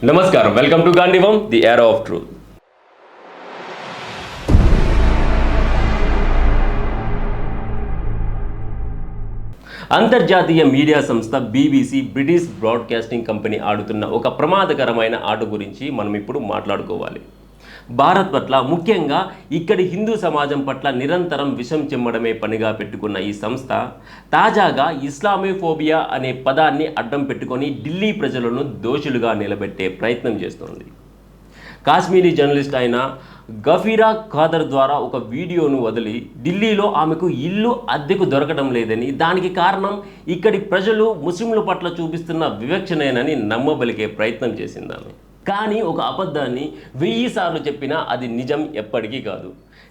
నమస్కారం, welcome to గాంధీవం, the ఏరా ఆఫ్ ట్రూత్. అంతర్జాతీయ మీడియా సంస్థ బీబీసీ బ్రిటిష్ బ్రాడ్కాస్టింగ్ కంపెనీ ఆడుతున్న ఒక ప్రమాదకరమైన ఆట గురించి మనం ఇప్పుడు మాట్లాడుకోవాలి. భారత్ పట్ల, ముఖ్యంగా ఇక్కడి హిందూ సమాజం పట్ల నిరంతరం విషం చిమ్మడమే పనిగా పెట్టుకున్న ఈ సంస్థ తాజాగా ఇస్లామోఫోబియా అనే పదాన్ని అడ్డం పెట్టుకొని ఢిల్లీ ప్రజలను దోషులుగా నిలబెట్టే ప్రయత్నం చేస్తోంది. కాశ్మీరీ జర్నలిస్ట్ అయిన గఫీరా ఖాదర్ ద్వారా ఒక వీడియోను వదిలి ఢిల్లీలో ఆమెకు ఇల్లు అద్దెకు దొరకడం లేదని, దానికి కారణం ఇక్కడి ప్రజలు ముస్లింల పట్ల చూపిస్తున్న వివక్షనేనని నమ్మబలికే ప్రయత్నం చేసింది ఆమె. కానీ ఒక అబద్ధాన్ని 1000 సార్లు చెప్పినా అది నిజం ఎప్పటికీ కాదు.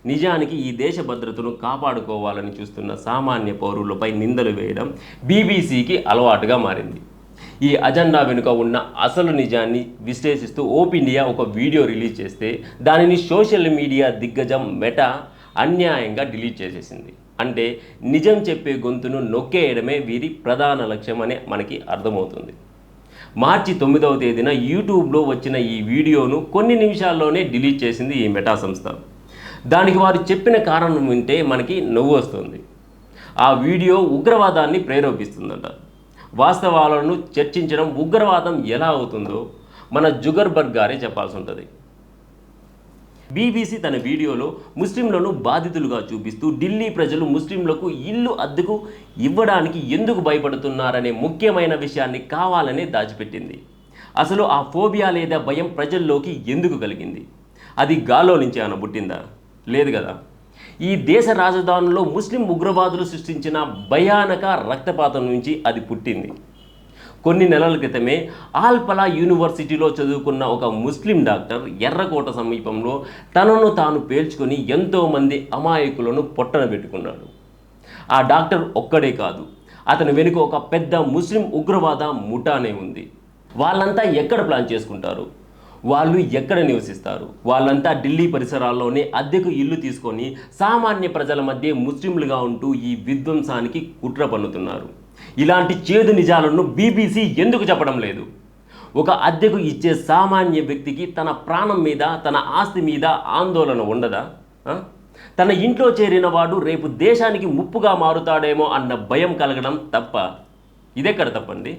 నిజానికి ఈ దేశ భద్రతను కాపాడుకోవాలని చూస్తున్న సామాన్య పౌరులపై నిందలు వేయడం బీబీసీకి అలవాటుగా మారింది. ఈ అజెండా వెనుక ఉన్న అసలు నిజాన్ని విశ్లేషిస్తూ ఓప్ ఇండియా ఒక వీడియో రిలీజ్ చేస్తే దానిని సోషల్ మీడియా దిగ్గజం మెటా అన్యాయంగా డిలీట్ చేసేసింది. అంటే నిజం చెప్పే గొంతును నొక్కేయడమే వీరి ప్రధాన లక్ష్యం అని మనకి అర్థమవుతుంది. మార్చి 9వ తేదీన యూట్యూబ్లో వచ్చిన ఈ వీడియోను కొన్ని నిమిషాల్లోనే డిలీట్ చేసింది ఈ మెటా సంస్థ. దానికి వారు చెప్పిన కారణం వింటే మనకి నవ్వు వస్తుంది. ఆ వీడియో ఉగ్రవాదాన్ని ప్రేరేపిస్తుందంట. వాస్తవాలను చర్చించడం ఉగ్రవాదం ఎలా అవుతుందో మన జుగర్బర్గ్ గారే చెప్పాల్సి ఉంటుంది. బీబీసీ తన వీడియోలో ముస్లింలను బాధితులుగా చూపిస్తూ ఢిల్లీ ప్రజలు ముస్లింలకు ఇల్లు అద్దెకు ఇవ్వడానికి ఎందుకు భయపడుతున్నారనే ముఖ్యమైన విషయాన్ని కావాలనే దాచిపెట్టింది. అసలు ఆ ఫోబియా లేదా భయం ప్రజల్లోకి ఎందుకు కలిగింది? అది గాల్లో నుంచి ఏమైనా పుట్టిందా? లేదు కదా. ఈ దేశ రాజధానిలో ముస్లిం ఉగ్రవాదులు సృష్టించిన భయానక రక్తపాతం నుంచి అది పుట్టింది. కొన్ని నెలల క్రితమే ఆల్పలా యూనివర్సిటీలో చదువుకున్న ఒక ముస్లిం డాక్టర్ ఎర్రకోట సమీపంలో తనను తాను పేల్చుకొని ఎంతోమంది అమాయకులను పొట్టన పెట్టుకున్నాడు. ఆ డాక్టర్ ఒక్కడే కాదు, అతని వెనుక ఒక పెద్ద ముస్లిం ఉగ్రవాద ముఠానే ఉంది. వాళ్ళంతా ఎక్కడ ప్లాన్ చేసుకుంటారు? వాళ్ళు ఎక్కడ నివసిస్తారు? వాళ్ళంతా ఢిల్లీ పరిసరాల్లోనే అద్దెకు ఇల్లు తీసుకొని సామాన్య ప్రజల మధ్య ముస్లింలుగా ఉంటూ ఈ విధ్వంసానికి కుట్ర పన్నుతున్నారు. ఇలాంటి చేదు నిజాలను బీబీసీ ఎందుకు చెప్పడం లేదు? ఒక అద్దెకు ఇచ్చే సామాన్య వ్యక్తికి తన ప్రాణం మీద, తన ఆస్తి మీద ఆందోళన ఉండదా? తన ఇంట్లో చేరిన వాడు రేపు దేశానికి ముప్పుగా మారుతాడేమో అన్న భయం కలగడం తప్ప? ఇదెక్కడ తప్పండి?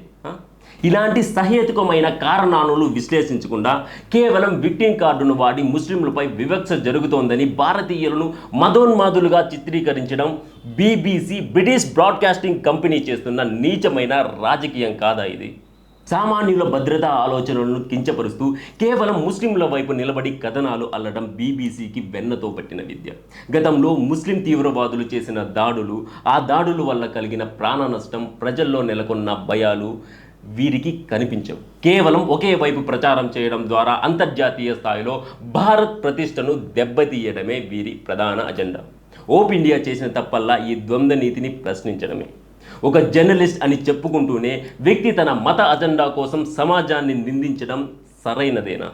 ఇలాంటి సహేతుకమైన కారణాలను విశ్లేషించకుండా కేవలం విక్టిమ్ కార్డును వాడి ముస్లింలపై వివక్ష జరుగుతోందని భారతీయులను మదోన్మాదులుగా చిత్రీకరించడం బీబీసీ బ్రిటిష్ బ్రాడ్కాస్టింగ్ కంపెనీ చేస్తున్న నీచమైన రాజకీయం కాదా ఇది? సామాన్యుల భద్రతా ఆలోచనలను కించపరుస్తూ కేవలం ముస్లింల వైపు నిలబడి కథనాలు అల్లడం బీబీసీకి వెన్నతో పట్టిన విద్య. గతంలో ముస్లిం తీవ్రవాదులు చేసిన దాడులు, ఆ దాడుల వల్ల కలిగిన ప్రాణ నష్టం, ప్రజల్లో నెలకొన్న భయాలు వీరికి కనిపించవు. కేవలం ఒకే వైపు ప్రచారం చేయడం ద్వారా అంతర్జాతీయ స్థాయిలో భారత్ ప్రతిష్టను దెబ్బతీయడమే వీరి ప్రధాన అజెండా. ఓప్ ఇండియా చేసిన తప్పల్లా ఈ ద్వంద్వ నీతిని ప్రశ్నించడమే. ఒక జర్నలిస్ట్ అని చెప్పుకుంటూనే వ్యక్తి తన మత అజెండా కోసం సమాజాన్ని నిందించడం సరైనదేనా?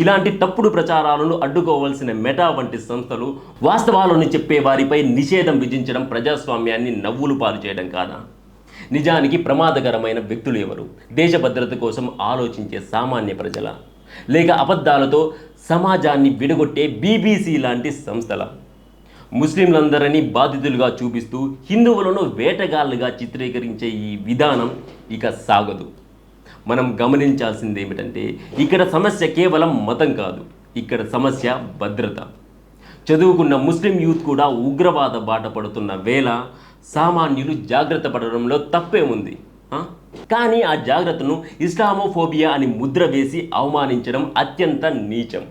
ఇలాంటి తప్పుడు ప్రచారాలను అడ్డుకోవాల్సిన మెటా వంటి సంస్థలు వాస్తవాలను చెప్పే వారిపై నిషేధం విధించడం ప్రజాస్వామ్యాన్ని నవ్వులు పాలు చేయడం కాదా? నిజానికి ప్రమాదకరమైన వ్యక్తులు ఎవరు? దేశ భద్రత కోసం ఆలోచించే సామాన్య ప్రజల, లేక అబద్ధాలతో సమాజాన్ని విడగొట్టే బీబీసీ లాంటి సంస్థల? ముస్లింలందరినీ బాధితులుగా చూపిస్తూ హిందువులను వేటగాళ్ళుగా చిత్రీకరించే ఈ విధానం ఇక సాగదు. మనం గమనించాల్సింది ఏమిటంటే ఇక్కడ సమస్య కేవలం మతం కాదు, ఇక్కడ సమస్య భద్రత. చదువుకున్న ముస్లిం యూత్ కూడా ఉగ్రవాద బాట పడుతున్న వేళ సామాన్యులు జాగ్రత్త పడడంలో తప్పేముంది? కానీ ఆ జాగ్రత్తను ఇస్లామోఫోబియా అని ముద్ర వేసి అవమానించడం అత్యంత నీచం.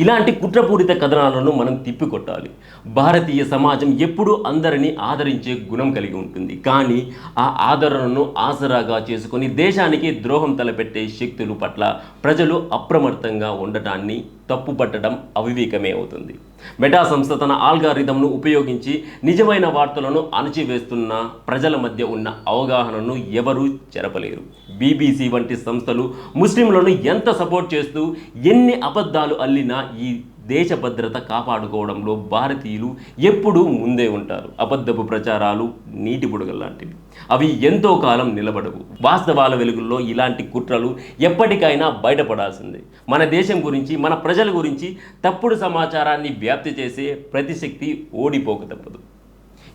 ఇలాంటి కుట్రపూరిత కథనాలను మనం తిప్పికొట్టాలి. భారతీయ సమాజం ఎప్పుడూ అందరినీ ఆదరించే గుణం కలిగి ఉంటుంది. కానీ ఆ ఆదరణను ఆసరాగా చేసుకొని దేశానికి ద్రోహం తలపెట్టే శక్తుల పట్ల ప్రజలు అప్రమత్తంగా ఉండటాన్ని తప్పుపట్టడం అవివేకమే అవుతుంది. మెటా సంస్థ తన ఆల్గారిథంను ఉపయోగించి నిజమైన వార్తలను అణచివేస్తున్న ప్రజల మధ్య ఉన్న అవగాహనను ఎవరూ చెరపలేరు. బీబీసీ వంటి సంస్థలు ముస్లింలను ఎంత సపోర్ట్ చేస్తూ ఎన్ని అబద్ధాలు అల్లినా ఈ దేశ భద్రత కాపాడుకోవడంలో భారతీయులు ఎప్పుడూ ముందే ఉంటారు. అబద్ధపు ప్రచారాలు నీటి బుడగలు లాంటివి. అవి ఎంతో కాలం నిలబడవు. వాస్తవాల వెలుగుల్లో ఇలాంటి కుట్రలు ఎప్పటికైనా బయటపడాల్సిందే. మన దేశం గురించి, మన ప్రజల గురించి తప్పుడు సమాచారాన్ని వ్యాప్తి చేసే ప్రతి శక్తి ఓడిపోక తప్పదు.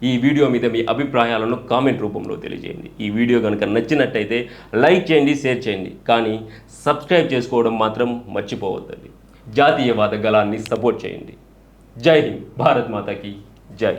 ఈ వీడియో మీద మీ అభిప్రాయాలను కామెంట్ రూపంలో తెలియజేయండి. ఈ వీడియో కనుక నచ్చినట్టయితే లైక్ చేయండి, షేర్ చేయండి. కానీ సబ్స్క్రైబ్ చేసుకోవడం మాత్రం మర్చిపోవద్దండి. జాతీయవాద గళాన్ని సపోర్ట్ చేయండి. జై హింద్. భారత్ మాతాకి జై.